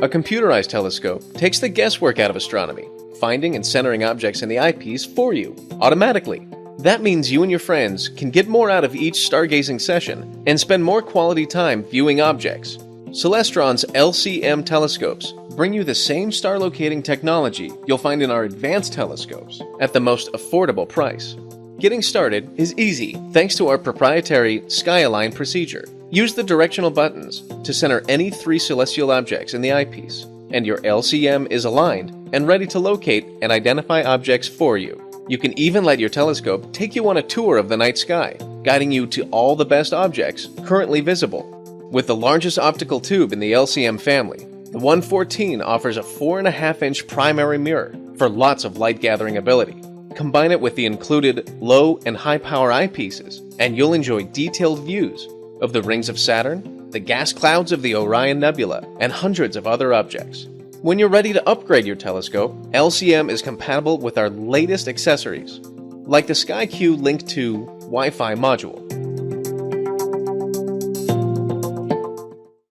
A computerized telescope takes the guesswork out of astronomy, finding and centering objects in the eyepiece for you, automatically. That means you and your friends can get more out of each stargazing session and spend more quality time viewing objects. Celestron's LCM telescopes bring you the same star locating technology you'll find in our advanced telescopes at the most affordable price. Getting started is easy thanks to our proprietary sky-align procedure. Use the directional buttons to center any 3 celestial objects in the eyepiece, and your LCM is aligned and ready to locate and identify objects for you. You can even let your telescope take you on a tour of the night sky, guiding you to all the best objects currently visible. With the largest optical tube in the LCM family, the 114 offers a 4.5-inch primary mirror for lots of light-gathering ability. Combine it with the included low and high-power eyepieces, and you'll enjoy detailed views of the rings of Saturn, the gas clouds of the Orion Nebula, and hundreds of other objects. When you're ready to upgrade your telescope, LCM is compatible with our latest accessories, like the SkyQ Link 2 Wi-Fi module.